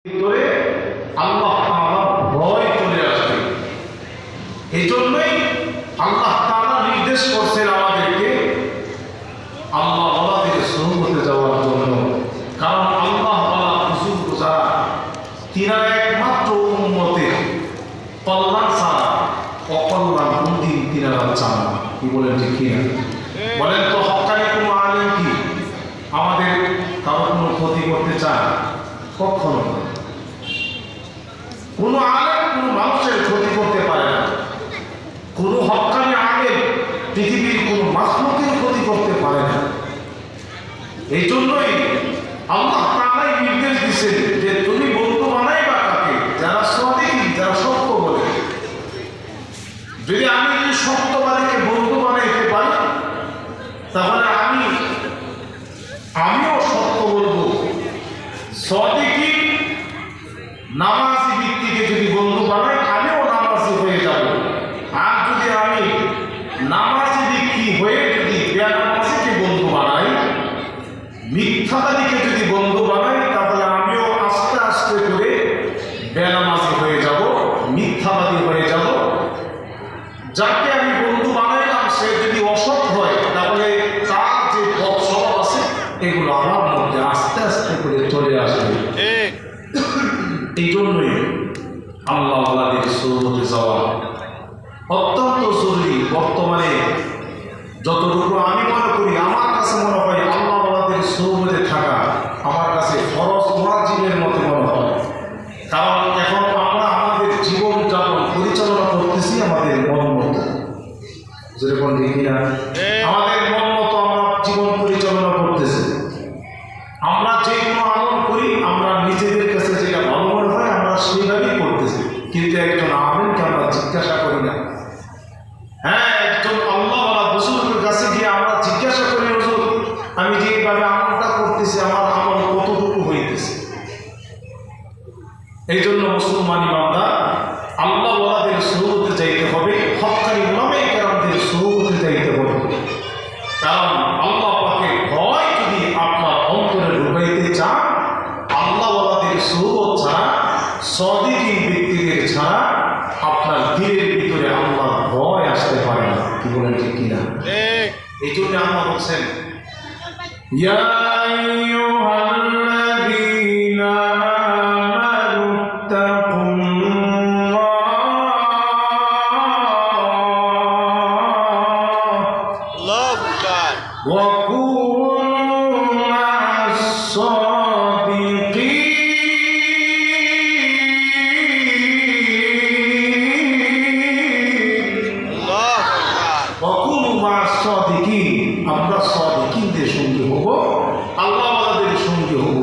ভিতরে আল্লাহ তাআলার ভয় চলে আসবে। এই জন্যই আল্লাহ তাআলা নির্দেশ করছেন আমাদেরকে আল্লাহ ওয়ালাদের সুন্নতে যাওয়ার জন্য। কারণ আল্লাহ ওয়ালা বুজুর্গ যারা তিনার একমাত্র উম্মতের কল্যাণ ছাড়া অকল্যাণ কোনদিন তিনারা চান না। কি বলেন ঠিক কিনা? বলেন তো হক্কানি কোনো আলেম কি আমাদের কারো কোনো ক্ষতি করতে চায়? কখনো না। কোনো আলেম কোনো মানুষের ক্ষতি করতে পারে না। কোনো হক্কানি আলেম পৃথিবীর কোনো মাখলুকের ক্ষতি করতে পারে না। এই জন্যই আল্লাহ তাআলাই নির্দেশ দিয়েছেন যে তুমি বন্ধু বানাইবা কাকে? যারা সাদিক, যারা সত্য বলে। যদি আমি সত্যবাদীকে বন্ধু বানাইতে পারি তাহলে আমিও সত্য বলবো। সাদিকি নামাজি ব্যক্তিকে যদি বন্ধু বানাই আমিও নামাজি হয়ে যাব। আর যদি আমি নামাজি ব্যক্তি হয়ে যদি বেনামাজিকে বন্ধু বানাই, মিথ্যাবাদীকে যদি বন্ধু বানাই, তাহলে আমিও আস্তে আস্তে করে বেনামাজি হয়ে যাব, মিথ্যাবাদী হয়ে যাব। যাকে আমি বন্ধু বানাইলাম সে যদি অসৎ হয় তাহলে তার যে বদ স্বভাব আছে এগুলো আমার মধ্যে আস্তে আস্তে করে চলে আসবে। এই জন্যই আল্লাহ ওয়ালাদের সুন্নতে যাওয়া অত্যন্ত জরুরি। বর্তমানে যতটুকু আমি মনে করি, আমার কাছে মনে হয় আল্লাহ ওয়ালাদের সুন্নতে থাকা আমার কাছে ফরজ ওয়াজিবের মতো মনে হয়। কারণ এখন আমরা আমাদের জীবনযাপন পরিচালনা করতেছি আমাদের মন মতো। যেরকম দেখি না, আমাদের মন মতো আমরা জীবন পরিচালনা করতেছি। আমরা যে কোনো আমল করি আমরা নিজেদের কাছে যেটা ভালো মনে হয় আমরা সেইভাবেই করতেছি, কিন্তু একজন আলেমকে আমরা জিজ্ঞাসা করি না। হ্যাঁ, একজন আল্লাহওয়ালা বুজুর্গের কাছে গিয়ে আমরা জিজ্ঞাসা করি, হুজুর আমি যেভাবে আমলটা করতেছি আমার আমল কতটুকু হইতেছে। এই জন্য মুসলমানি বান্দা আল্লাহওয়ালাদের সুন্নতে যাইতে হবে, হক্কানি উলামায়ে কেরামদের সুন্নতে যাইতে হবে। কারণ আল্লাহ পাকের ভয় যদি আপনার অন্তরে ঢুকাইতে চান, আল্লাহওয়ালাদের সুন্নত ছাড়া, সাদিকীন ব্যক্তিদের ছাড়া আপনার দিলের ভিতরে আল্লাহর ভয় আসতে পারে না। কি বলেন ঠিক কিনা? এই জন্য আল্লাহ বলছেন ইয়া আইয়ুহাল্লাযীনা আমানু তাকুল্লাহ ওয়া কুনু মা'আস সাদিকিন। আমরা সাদিকিনদের সঙ্গে হব, আল্লাহওয়ালাদের সঙ্গে হব।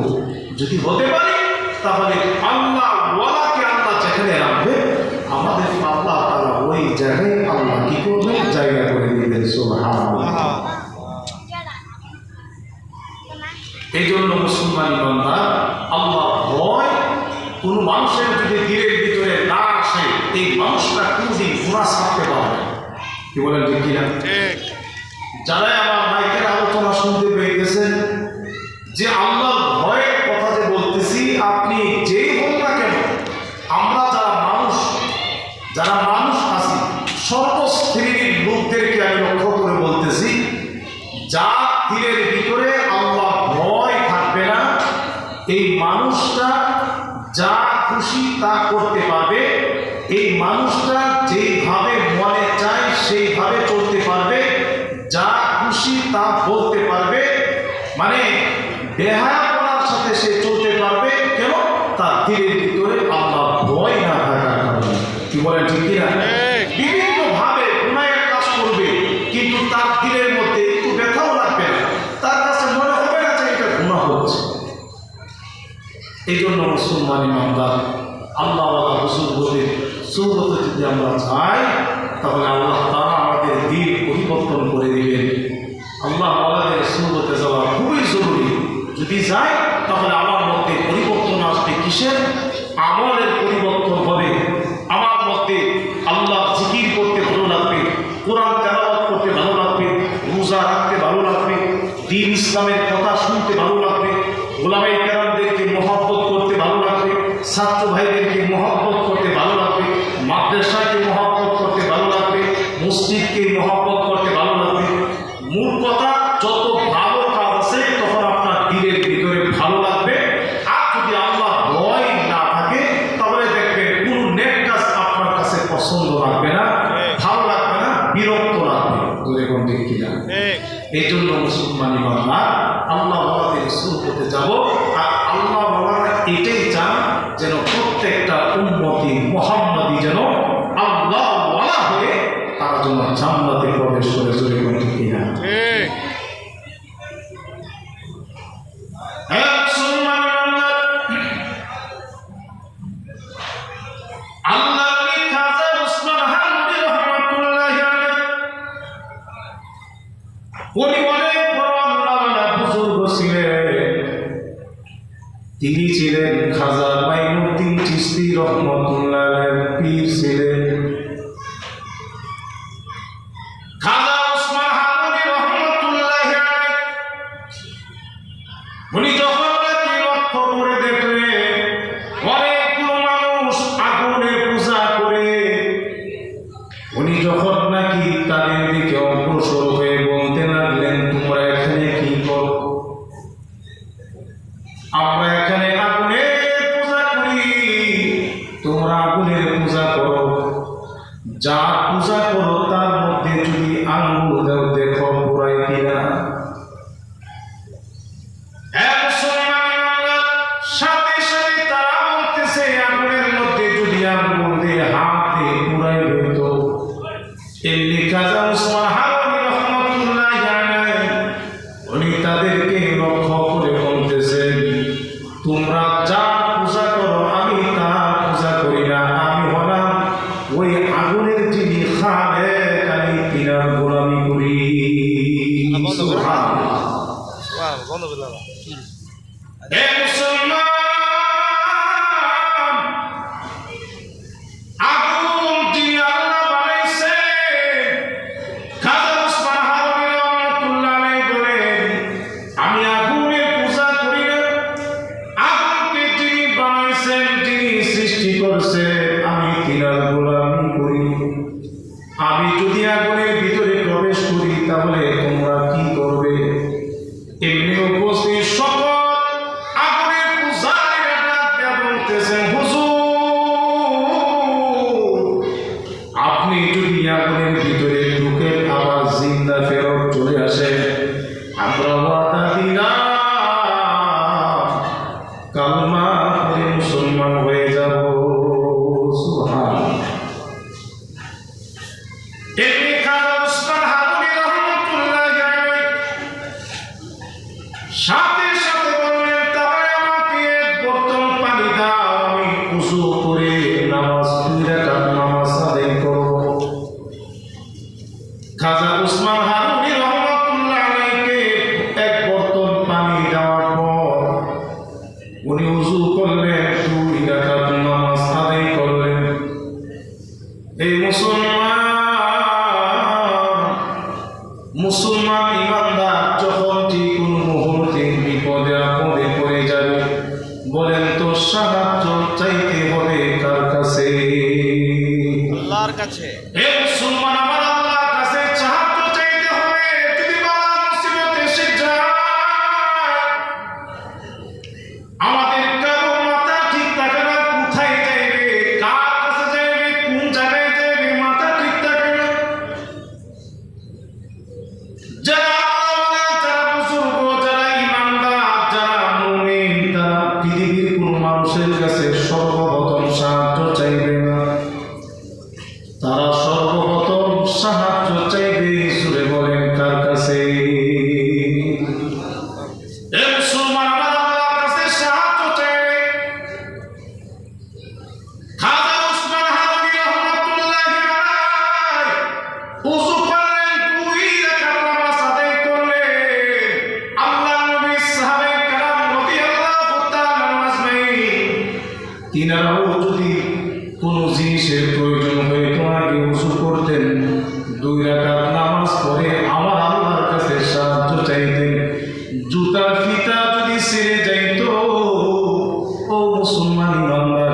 যদি হতে পারি তাহলে আল্লাহওয়ালাকে আল্লাহ যেখানে রাখবে আমাদের আল্লাহ তাআলা ওই জায়গায় আল্লাহ কি করবেন? জায়গা করে দিবেন। সুবহানাল্লাহ। এই জন্য মুসলমানি বান্দা আল্লাহ ভয় কোনো মানুষের যদি দিলের ভিতরে না আসে, এই মানুষটা কোনদিন গুনাহ ছাড়তে পারবে না। কি বলেন ঠিক কিনা? যারা আমার মাইকের আলোচনা শুনতে পেয়ে গেছেন যে আল্লাহর ভয়ের কথা যে বলতেছি, আপনি যেই হোক না কেন, আমরা যারা মানুষ আছি সর্বশ্রেণীর লোকদেরকে আমি লক্ষ্য করে বলতেছি, যার দিলের ভিতরে আল্লাহ ভয় থাকবে না, এই মানুষটা যা খুশি তা করতে পারবে, এই মানুষটা যেইভাবে মনে চায় সেইভাবে চলতে পারবে, যা খুশি তা বলতে পারবে, মানে বেহায়াপনার সাথে সে চলতে পারবে। কেন? তার দিলের ভিতরে আল্লাহ ভয় না থাকার কারণে। কি বলেন ঠিক কিনা? বিভিন্ন ভাবে গুনাহের কাজ করবে কিন্তু তার দিলের মধ্যে একটু ব্যথাও লাগবে না, তার কাছে মনে হবে না যে এটা গুনাহ হচ্ছে। এই জন্য মুসলমানি বান্দা আল্লাহওয়ালা বুজুর্গদের সুন্নতে যদি আমরা যাই তাহলে আল্লাহ তাআলা আমাদের দিল পরিবর্তন করে দিবেন। আল্লাহওয়ালাদের সুন্নতে যাওয়া খুবই জরুরি। যদি যাই তাহলে আমার মধ্যে পরিবর্তন আসবে। কিসের? আমলের পরিবর্তন হবে। আমার মধ্যে আল্লাহ জিকির করতে ভালো লাগবে, কোরআন তেলাওয়াত করতে ভালো লাগবে, রোজা রাখতে ভালো লাগবে, দ্বীন ইসলামের কথা শুনতে ভালো লাগবে, উলামায়ে কেরামদেরকে মহব্বত করতে ভালো লাগবে, ছাত্র ভাইদেরকে মহব্বত করতে ভালো লাগবে, মাদ্রাসাকে মহব্বত করতে ভালো লাগবে, মসজিদকে মহব্বত করতে ভালো লাগবে। মূল কথা, যত ভালো কাজ আছে তখন আপনার দিলের ভিতরে ভালো লাগবে। আর যদি আল্লাহ ভয় না থাকে তাহলে দেখবেন কোন নেক কাজ আপনার কাছে পছন্দ লাগবে না, ভালো লাগবে না, বিরক্ত লাগবে। এরকম ঠিক কিনা? এই জন্য মুসলমানি বাংলা আল্লাহ বাবাদের শুরু করতে যাব। আর আল্লাহ বাবারা এটাই চান যেন প্রত্যেকটা উম্মতি মুহাম্মাদি যেন আল্লাহ ওয়ালা হয়ে তারা যেন জান্নাতে প্রবেশ করে। জোরে কোন ঠিক কিনা? তিনি ছিলেন খাজা মাইনুদ্দিন চিশতি রহমাতুল্লাহের পীর ছিলেন। খাজা ওসমান হারুনি রহমাতুল্লাহি আলাইহি উনি যখন নাকি লক্ষ্য করে দেখলেন অনেকগুলো মানুষ আগুনে পূজা করে, উনি যখন নাকি তাদের দিকে অগ্রসর হয়ে বলতে লাগলেন, তোমরা এখানে কি করো? আমরা এখানে আগুনের পূজা করি, তোমরা আগুনের পূজা করো। যা পূজা করো তার মধ্যে যদি আঙ্গুল দাও, দেখো পুরাই কিনা। সাথে সাথে তারা বলতেছে, আগুনের মধ্যে যদি আঙ্গুল দিয়ে হাত দিয়ে পুরাই হইতো। এমনি খাজা ওসমান হারুনি রহমাতুল্লাহি আলাইহি উনি তাদেরকে লক্ষ্য করে বলতেছেন, তোমরা যা পূজা করো আমি তা পূজা করি না, আমি হলাম ওই আগুনের যিনি খালেক, আমি তিনার গোলামি করি। আগুন যিনি আল্লাহ বানাইছে, খাজা ওসমান হারুনি রহমাতুল্লাহি আলাইহি বলেন, আমি আগুনের পূজা করি না, আগুনকে যিনি বানাইছেন, যিনি সৃষ্টি করছেন, আমি তিনার গোলামি করি। আমি যদি আগুনের ভিতরে প্রবেশ করি তাহলে তোমরা কি করবে? এমনি উপস্থিত সকল আগুনের পূজারীরা ডাক দিয়া বলতেছেন, হুজুর আপনি যদি আগুনের ভিতরে ঢুকে আবার জিন্দা ফেরত চলে আসেন, আমরা ওয়াদা দিলাম কালমা পড়ে মুসলমান হয়ে যাব। সুবহানাল্লাহ। এমনি খাজা ওসমান হারুনি রহমাতুল্লাহি আলাইহি সাথে সাথে বললেন, তাহলে আমাকে এক বোতল পানি দাও, আমি ওযু করে নামাজ 2 রাকাত নামাজ আদায় করব। খাজা ওসমান হারুনি রহমাতুল্লাহি আলাইহিকে এক বোতল পানি দেওয়ার পর উনি ওযু করলেন, 2 রাকাত নামাজ আদায় করলেন। এই মুসলমান ইমানদার যখন ঠিক কোন মুহূর্তে বিপদে আপদে পড়ে যাবে, বলেন তো সাহায্য চাইতে হবে কার কাছে? আল্লাহর কাছে। হে মুসলমান, আমার আল্লাহর কাছে সাহায্য চাইতে হবে। যদি বালা মুসিবত এসে যায়, আমাদের কারো মাথা ঠিক থাকে না, কোথায় যাইবে, কার কাছে যাইবে, কোন জায়গায় যাইবে, মাথা ঠিক থাকে না। যারা বুজুর্গ, যারা ইমানদার, যারা মুমিন, তারা পৃথিবীর কোন মানুষের কাছে সর্বপ্রথম সাহায্য চাইবে না, তারা সর্বপ্রথম সাহায্য চাইবে সুরে বলেন কার কাছে? মুসলমান আমার আল্লাহর কাছে সাহায্য চাইবে। খাজা ওসমান হারুনি রহমাতুল্লাহি আলাইহি ওযু করলেন, 2 রাকাত নামাজ আদায় করলেন। আল্লাহর নবী সাহাবায়ে কেরাম রাদিয়াল্লাহু তাআলা আজমাইন তিনারাও যদি কোনো জিনিসের প্রয়োজন হয়ে তোমাকে ওযু করতেন, 2 রাকাত নামাজ পড়ে আমার আল্লাহর কাছে সাহায্য চাইতেন। জুতা ফিতা যদি ছিঁড়ে যাইতো, ও মুসলমান বান্দা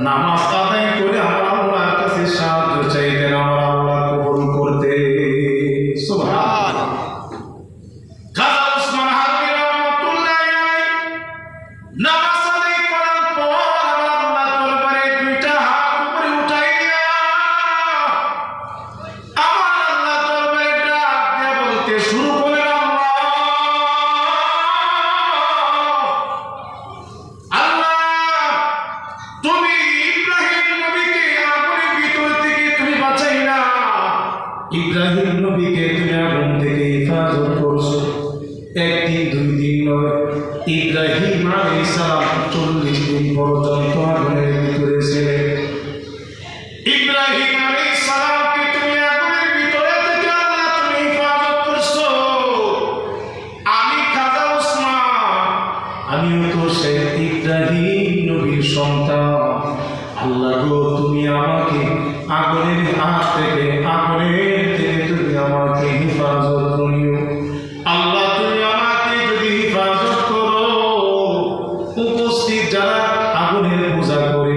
নামাজ আদায় করে আমার আল্লাহর কাছে সাহায্য চাইতেন, আমার আল্লাহ কবুল করতে। সুবহানাল্লাহ। খাজা ওসমান হারুনী রহমাতুল্লাহি আলাইহি নামাজ আদায় করার পর আমার আল্লাহ দরবারে দুইটা হাত উপরে উঠাইয়া আমার আল্লাহ দরবারে ডাক দিয়ে বলতে শুরু করলেন, আল্লাহ তুমি ইব্রাহিম নবীকে আগুনের ভিতর থেকে তুমি বাঁচাইলা, ইব্রাহিম নবীকে তুমি আগুন থেকে হেফাজত করছো। একদিন দুই দিন নয়, ইব্রাহিম আলাইহিস সালাম 40 দিন পর্যন্ত আগুনের ভিতরে ছিলেন। ইব্রাহিম আলাইহিস সালামকে তুমি আগুনের ভিতরে থেকে আল্লাহ তুমি হেফাজত করছো। আমি খাজা ওসমান, আমিও তো সেই ইব্রাহিম নবীর সন্তান। আল্লাহ গো, তুমি আমাকে আগুনের হাত থেকে তুমি আমাকে হেফাজত করিও। আল্লাহ তুমি আমাকে যদি হেফাজত করো, উপস্থিত যারা আগুনের পূজা করে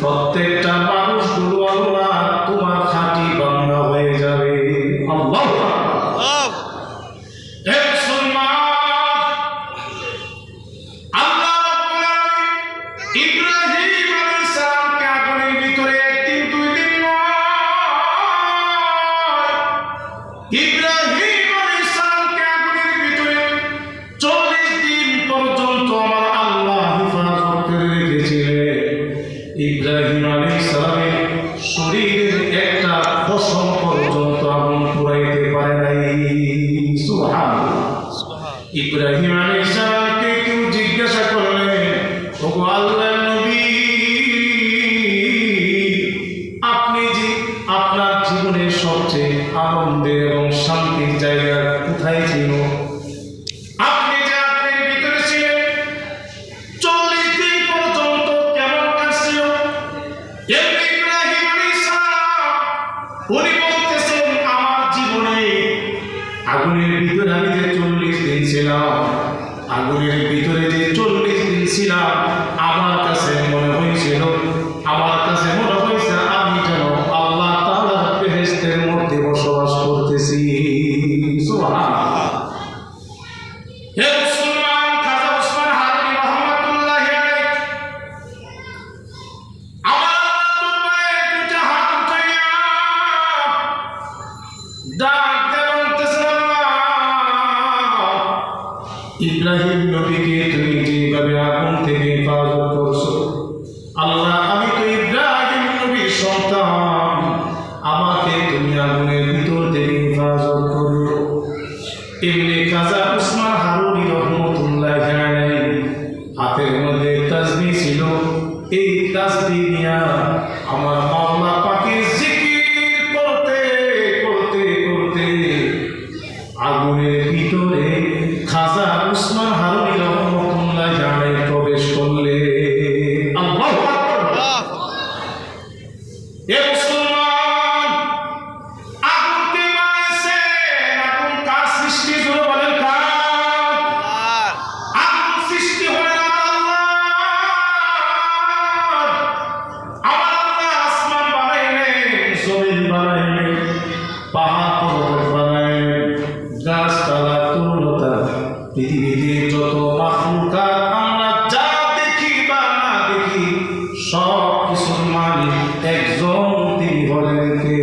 প্রত্যেকটা মানুষগুলো আল্লাহ তোমার খাঁটি বান্দা হয়ে যাবে। আল্লাহু আকবার। হে মুসলমান, আল্লাহ রাব্বুল আলামিন ইব্রাহিম আলাইহিস সালামকে আগুনের ভিতরে একদিন দুই দিন নয়, ইব্রাহিম আলাইহিস সালামকে আগুনের ভিতরে 40 দিন পর্যন্ত আমার আল্লাহ হেফাজত করে রেখেছিলেন। ইব্রাহিম আলাইহিস সালামের শরীরের একটা পশম পর্যন্ত আগুন পুড়াইতে পারে নাই। সুবহানাল্লাহ। ইব্রাহিম আলাইহিস সালামকে কেউ জিজ্ঞাসা করলেন, ওগো আল্লাহর নবী, আপনি যে আপনার জীবনের সবচেয়ে আনন্দের এবং শান্তির জায়গা কোথায় ছিল? আপনি যে আগুনের ভিতরে ছিলেন 40 দিন পর্যন্ত কেমন কাটছিল? ইব্রাহিম আলাইহিস সালাম উনি বলতেছেন, আমার জীবনে আগুনের ভিতরে আমি যে 40 দিন ছিলাম, আগুনের ভিতরে যে 40 দিন ছিলাম, আমার কাছে মনে হয়েছিল আমি যেন আল্লাহ তাআলার বেহেশতের মধ্যে বসবাস করতেছি। সুবহানাল্লাহ। হে মুসলমান, খাজা ওসমান হারুনী রহমাতুল্লাহি আলাইহি আমার দরবারে দুইটা হাত উঠাইয়া ডাক দিয়ে বলতেছেন, আল্লাহ ইব্রাহিম নবীকে তুমি যেভাবে আগুন থেকে হেফাজত করছো, আল্লাহ আমি তো ইব্রাহিম নবীর সন্তান, আমাকে তুমি আগুনের ভিতর থেকে হেফাজত করো। এমনি খাজা ওসমান হারুনী রহমাতুল্লাহি আলাইহি হাতের মধ্যে তাসবিহ ছিল। এই তাসবিহ নিয়া আমার মাওলা পাকের জিকির করতে করতে করতে আগুনের ভিতরে খাজা ওসমান হারুনী রহমাতুল্লাহি আলাইহি প্রবেশ করলে। আল্লাহু আকবার। এ মুসলমান, আগুন কে বানাইছে? আগুন কার সৃষ্টি? জোরে বলেন কার? আগুন সৃষ্টি হলেন আমার আল্লাহ। আমার আল্লাহ আসমান বানাইলেন, জমিন বানাইলেন, পাহাড় পর্বত বানাইলেন, গাছপালা, তরুলতা, পৃথিবীতে যত মাখলুকাত আমরা যা দেখি বা না দেখি সব কিছুর মালিক একজন, তিনি হলেন কে?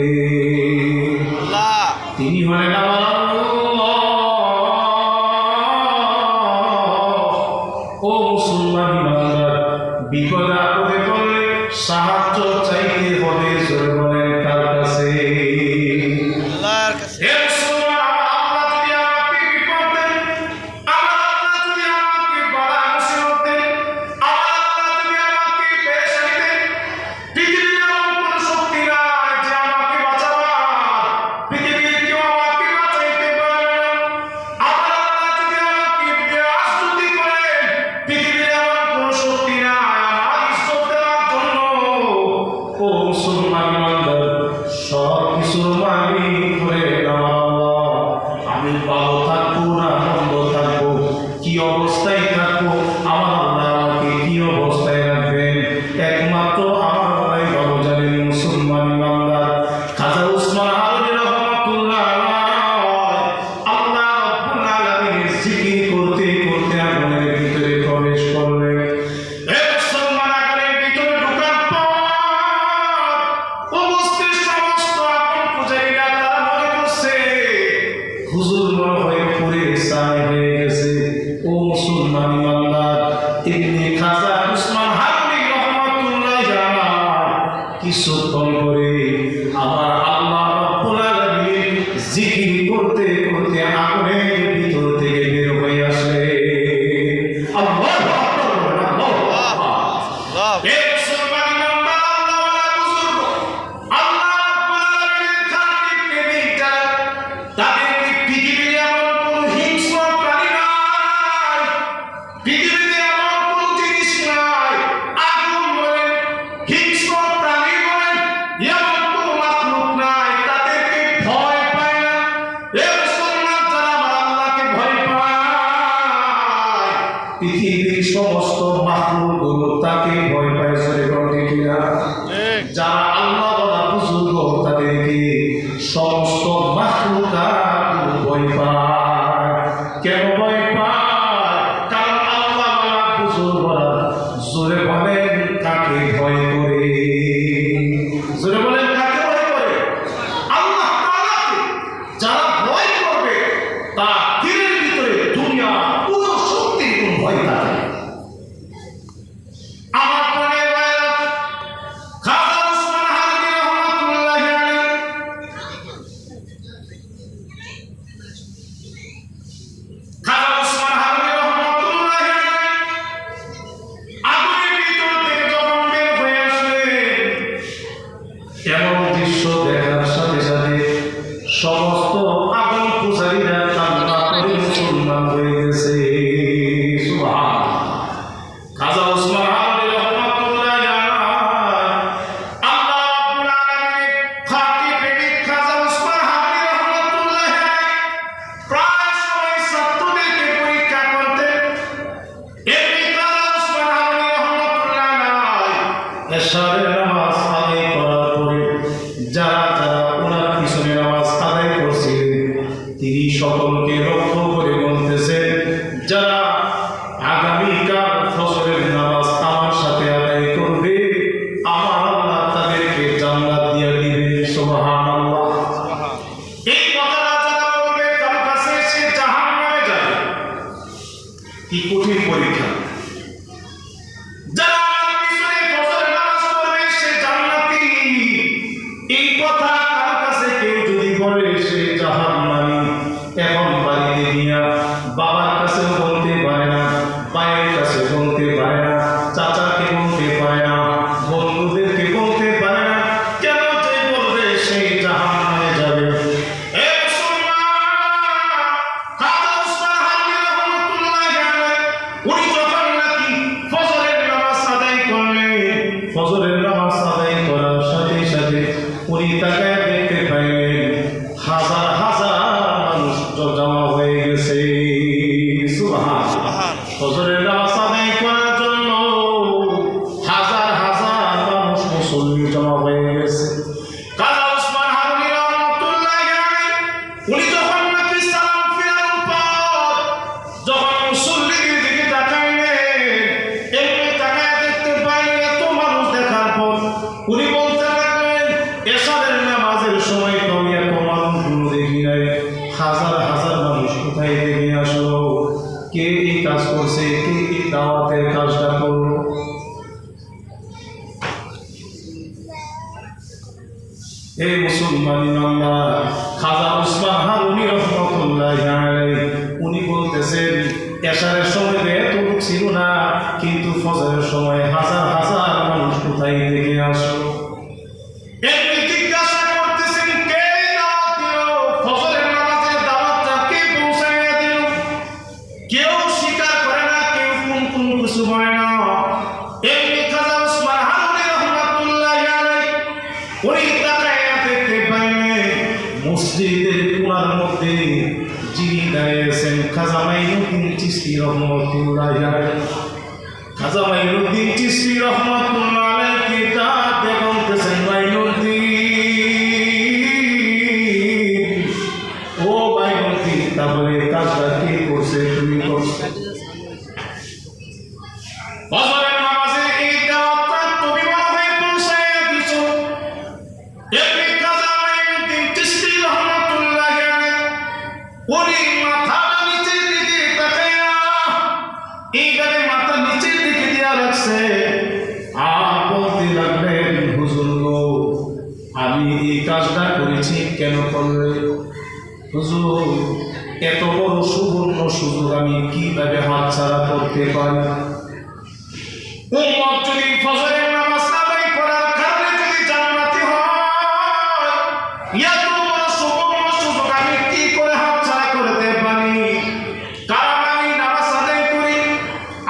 আল্লাহ। তিনি হলেন আমার আল্লাহ। ও মুসলমান বান্দা, বিপদ আপদে পড়লে সাহায্য চাইতে হবে, জোরে বলেন কার কাছে? আল্লাহর কাছে। হে মুসলমান, আমার আল্লাহ যদি আমাকে বিপদ দেন, আমার আল্লাহ যদি আমাকে বালা মুসিবত দেন, আমার আল্লাহ যদি আমাকে পেরেশানি দেন, পৃথিবীর এমন কোনো শক্তি নাই যে আমাকে বাঁচাবার, পৃথিবীর কেউ আমাকে বাঁচাইতে পারবে না। আমার আল্লাহ যদি আমাকে বিরাজুতি করেন, পৃথিবীর এমন কোনো শক্তি নাই আমার ইজ্জত দেওয়ার জন্য। ও মুসলমান বান্দা, একমাত্র আমার ভাই ভালো জানেন মুসলমান ইমানদার খাজা উসমান হারুনী রহমাতুল্লাহ আল্লাহ রাব্বুল আলামিনের জিকির করতে করতে আগুনের ভিতরে প্রবেশ করলেন। হে মুসলমান, আগুনের ভিতরে ঢোকার পর উপস্থিত সমস্ত আপন পূজারীরা তারা মনে করছে হুজুর মনে হয় পুরে সাই হয়ে গেছে। ও মুসলমান ইমানদার, ইবনে খাজা উসমান হারুনী রহমাতুল্লাহ কিছুক্ষণ করে আমার আল্লাহ রাব্বুল আলামিনের জিকির করতে করতে আগুনের ভিতর থেকে বের হয়ে আসে। আল্লাহু আকবার, আল্লাহু আকবার। হে মুসলমান ইমানদার, আল্লাহওয়ালা বুজুর্গ, আল্লাহ রাব্বুল আলামিনের খাঁটি প্রেমিক যারা, তাদেরকে পৃথিবীর এমন কোনো হিংস্র প্রাণী নাই, পৃথিবীতে এমন কোনো জিনিস নাই, আগুন বলেন, হিংস্র প্রাণী বলেন, এমন কোনো মাখলুক নাই তাদেরকে ভয় পায় না। হে মুসলমান, যারা আমার আল্লাহকে ভয় পায়, পৃথিবীর সমস্ত মাখলুকগুলো তাকে ভয় পায়। সরে বলতে কিনা? যারা আল্লাহ বলা বুজুর্গ তাদেরকে সমস্ত মাখলুকাতগুলো ভয় পায়। কেন ভয় পায়? কারণ আল্লাহ বলা বুজুর্গরা জোরে বলেন কাকে ভয় করে? জোরে বলেন কাকে ভয় করে? আল্লাহ তাআলাকে যারা ভয় করবে তার দিলের ভিতরে দুনিয়া পুরো শক্তির কোনো ভয় থাকে না। আমার প্রাণের ভাইরা, খাজা উসমান হারুনী রহমাতুল্লাহ আলাইহি, খাজা উসমান হারুনী রহমাতুল্লাহ আলাইহি আগুনের ভিতর থেকে যখন বের হয়ে আসলেন, এমন দৃশ্য দেখার সাথে সাথে সমস্ত আগুন পূজারীরা কান্না করে মুসলমান হয়ে গেছে। সুবহানাল্লাহ। খাজা উসমান হারুনী রহমাতুল্লাহ আলাইহি, আল্লাহ রাব্বুল আলামিনের খাঁটি প্রেমিক খাজা উসমান হারুনী রহমাতুল্লাহ আলাইহি প্রায় সময় ছাত্রদেরকে পরীক্ষা করতেন। এমনি খাজা উসমান হারুনী রহমাতুল্লাহ আলাইহি এশারের নামাজ আদায় করার পরে যারা যারা ওনার পিছনে নামাজ আদায় করছিলেন তিনি সকলকে লক্ষ্য করে বলতেছেন, যারা আগামীকাল ফজরের নামাজ আমার সাথে আদায় করবে আমার আল্লাহ তাদেরকে জান্নাত দিয়ে দিবেন। সুবহানাল্লাহ। এই কথাটা যারা বলবে তার কাছে সে জাহান্নামে যাবে। কি কঠিন পরীক্ষা! যারা আমার পিছনে ফজরের নামাজ পড়বে সে জান্নাতি, এই কথা কার কাছে কেউ যদি বলে সে জাহান্নামী। এখন বাড়িতে গিয়া বাবার কাছে বলতে পারে না, ভাইয়ের কাছে বলতে পারে না, চাচাকে বলতে পারে না, বন্ধুদেরকে বলতে পারে না। কেন যে বলবে সে জাহান্নামে যাবে। হে মুসলমান, খাজা উসমান হারুনী রহমাতুল্লাহ আলাইহি উনি যখন নাকি ফজরের নামাজ আদায় করলেন, ফজরের নামাজ আদায় করার সাথে সাথে উনি তাকায় দেখতে পাইলেন হাজার হাজার মানুষ জমা হয়ে গেছে। সুবহানাল্লাহ। ফজরের নামাজ আদায় করার জন্য হাজার হাজার মানুষ মুসল্লি জমা হয়ে গেছে। খাজা উসমান হারুনী রহমাতুল্লাহ আলাইহি উনি যখন নাকি সালাম ফিরানোর পর যখন মুসল্লিদের দিকে তাকাইলেন, এমনি তাকায় দেখতে পাইলেন এত মানুষ দেখার পর উনি বলতে লাগলেন, এশারের নামাজের সময় তো আমি এত মানুষগুলো দেখি নাই, হাজার হাজার মানুষ কোথায় থেকে আসলো? কে এই কাজ করছে? কে এই দাওয়াতের কাজটা করলো? এই মুসলমান ইমানদার, খাজা উসমান হারুনী রহমাতুল্লাহ আলাইহি উনি বলতেছেন এশারের সময় এত লোক ছিল না, কিন্তু ফজরের সময় হাজার হাজার মানুষ কোথায় থেকে আসলো? এমনি জিজ্ঞাসা করতেছেন কে দাওয়াত দিল? ফজরের নামাজের দাওয়াতটা কে পৌঁছাইয়া দিল? কেউ স্বীকার করে না, কেউ কোন কিছু বলে না। এমনি খাজা উসমান হারুনী রহমাতুল্লাহ আলাইহি উনি তাকায়া দেখতে পাইলেন মসজিদের কোণার মধ্যে যিনি দাঁড়িয়েছেন খাজা মাইনুদ্দিন চিশতি রহমাতুল্লাহ আলাইহি। খাজা মাইনুদ্দিন চিশতি রহমাতুল্লাহ আলাইহি কিতাবে বলতেছেন, মাইনুদ্দিন, ও মাইনুদ্দিন, তাহলে কাজটা কে করছে? তুমি করছো। ফজরের নামাজে এই দাওয়াতটা তুমি মনে হয় পৌঁছাইয়া দিছো। এমনি খাজা মাইনুদ্দিন চিশতি রহমাতুল্লাহ আলাইহি উনি মাথাটা নিচের দিকে তাকায়া এইভাবে মাথা নিচের দিকে দিয়া রাখছে আর বলতে লাগলেন, হুজুর গো, আমি এই কাজটা করেছি কেন করলে? হুজুর, এত বড় সুবর্ণ সুযোগ আমি কিভাবে হাতছাড়া করতে পারি? উম্মত যদি ফজরের নামাজ আদায় করার কারণে যদি জান্নাতি হয়, এত বড় সুবর্ণ সুযোগ আমি কি করে হাতছাড়া করতে পারি? কারণ আমি নামাজ আদায় করি,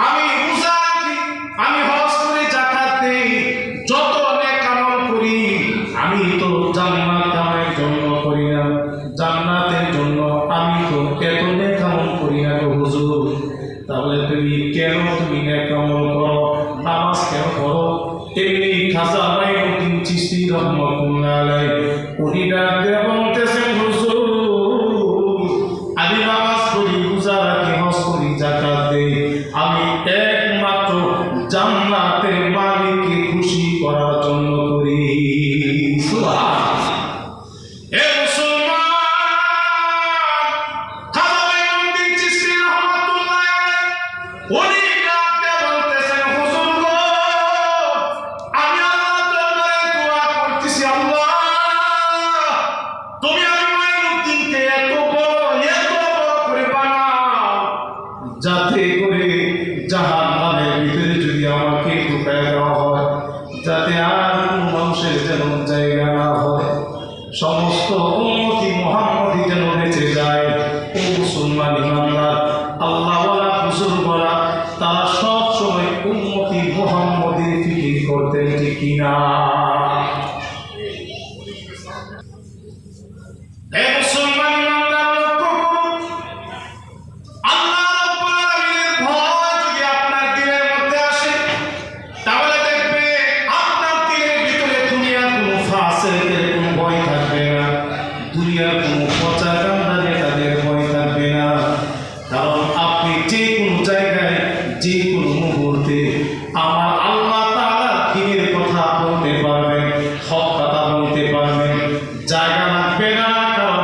আমি রোজা রাখি, আমি হজ করি, যাকাত দেই, যত নেক আমল করি, আমি তো জান্নাত কামানোর জন্য করি না, জান্নাতের জন্য আমি তো এত নেক আমল করি না গো হুজুর। তাহলে তুমি নেক আমল করো, নামাজ কেন করো? এমনি খাজা মাইনুদ্দিন চিশতি রহমাতুল্লাহ আলাইহি উনি ডাক দিয়ে বলতেছেন, হুজুর, আমি নামাজ পড়ি, রোজা রাখি, হজ করি, যাকাত দেই, আমি একমাত্র জান্নাতের মালিককে খুশি করার জন্য করি। সুবহানাল্লাহ। এ মুসলমান, খাজা মাইনুদ্দিন চিশতি রহমাতুল্লাহ আলাইহি উনি ডাক দিয়ে বলতেছেন, হুজুর গো, আমি আল্লাহর দরবারে দোয়া করতেছি, আল্লাহ, তুমি আমি মাইনুদ্দিনকে এত বড় করে বানাও, যাতে করে জাহান্নামের ভিতরে যদি আমাকে ঢুকায় দেওয়া হয়, যাতে আর কোনো মানুষের যেন জায়গা না হয়, সমস্ত উম্মতি মুহাম্মদী যেন বেঁচে যায়। ও মুসলমান ইমানদার, আল্লাহওয়ালা বুজুর্গরা তারা সব সময় উম্মতি মুহাম্মদীর ফিকির করতেন, ঠিক কিনা? হে মুসলমান ইমানদার, লক্ষ্য করুন, আল্লাহ রাব্বুল আলামিনের ভয় যদি আপনার দিলের মধ্যে আসে, তাহলে দেখবে আপনার দিলের ভিতরে দুনিয়ার কোনো ফাসিকের কোনো ভয় থাকবে না, দুনিয়ার কোনো পচা কামড়া নেতাদের ভয় থাকবে না। কারণ আপনি যে কোনো জায়গায় যে কোনো মুহূর্তে আমার আল্লাহ তাআলার দ্বীনের কথা বলতে পারবেন, হক কথা বলতে পারবেন, জায়গা লাগবে না। কারণ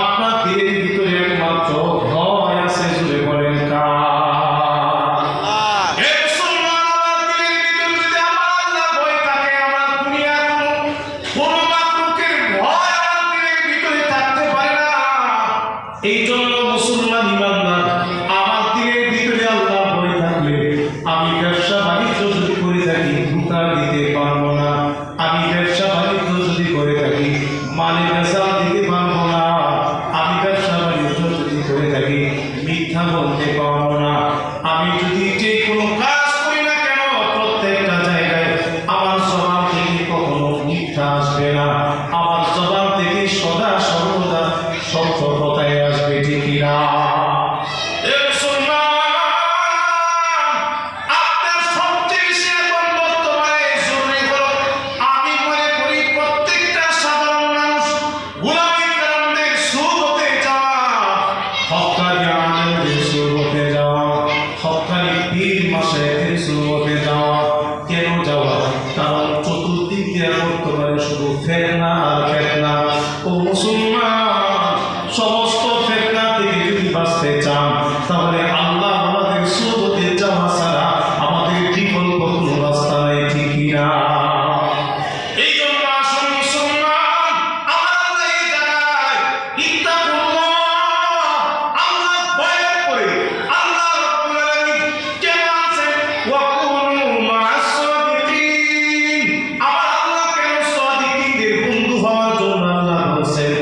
আপনার দিলের ভিতরে একমাত্র ভয় আছে, জুড়ে বলেন কার? হে মুসলমান, আমার দিলের ভিতরে যদি আমার আল্লাহ ভয় থাকে, আমার দুনিয়ার কোনো মাখলুকের ভয় আমার দিলের ভিতরে থাকতে পারে না। এই জন্য মুসলমান ইমানদার, আমার দিলের ভিতরে আল্লাহ ভয় থাকলে আমি ব্যবসা বাণিজ্য যদি করে থাকি ধোঁকা দিতে পারবো না, আমি ব্যবসা বাণিজ্য যদি করে থাকি মালে বেচা দিতে পারবো না, আমি ব্যবসা বাণিজ্য যদি করে থাকি মিথ্যা বলতে পারবো না। আমি যদি যে কোনো কাজ করি না কেন, প্রত্যেকটা জায়গায় আমার জবান থেকে কখনো মিথ্যা আসবে না, আমার জবান থেকে সদা সর্বদা সত্য কথাই আসবে, ঠিক কিনা? এ মুসলমান, আপনার সবচেয়ে বেশি এখন বর্তমানে জরুরি হলো, আমি মনে করি প্রত্যেকটা সাধারণ মানুষ গোলামী কালামদের সুবতে যাওয়া, হক্কানি আলেমদের সুবতে যাওয়া, হক্কানি পীর মাশায়েখের সুবতে যাওয়া। কেন যাওয়া? কারণ চতুর্দিক দিয়ে বর্তমানে শুধু ফেতনা আর ফেতনা। ও মুসলমান, সমস্ত ফেতনা থেকে যদি বাঁচতে চান, তাহলে আল্লাহ আমাদের সুবতে যাওয়া ছাড়া আমাদের বিকল্প কোনো রাস্তা নেই, ঠিক কিনা? এই জন্য আসুন মুসলমান, আমরা এই জায়গায় ইত্তাকুল্লাহ, আল্লাহ ভয় করে, আল্লাহ রাব্বুল আলামিন কেন আছেন ওয়া কুনু মা'আস সাদিকিন, আমার আল্লাহ কেন সাদিকিনদের বন্ধু হওয়ার জন্য আল্লাহ বলেছেন,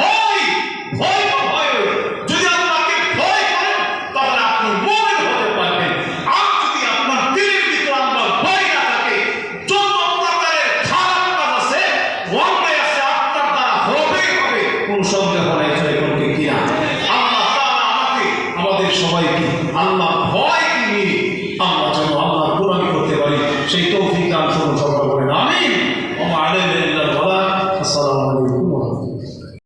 ভয় ভয় তো ভয়, যদি আল্লাহকে ভয় করেন তাহলে আপনি মুমিন হতে পারবেন। আর যদি আপনার দিলের ভিতরে আল্লাহর ভয় না থাকে, যত প্রকারের খারাপ কাজ আছে, অন্যায় আছে, আপনার দ্বারা হবেই হবে, কোন সন্দেহ নাই। জয় করতে কিনা আল্লাহ তাআলা আমাদের সবাইকে আল্লাহ ভয়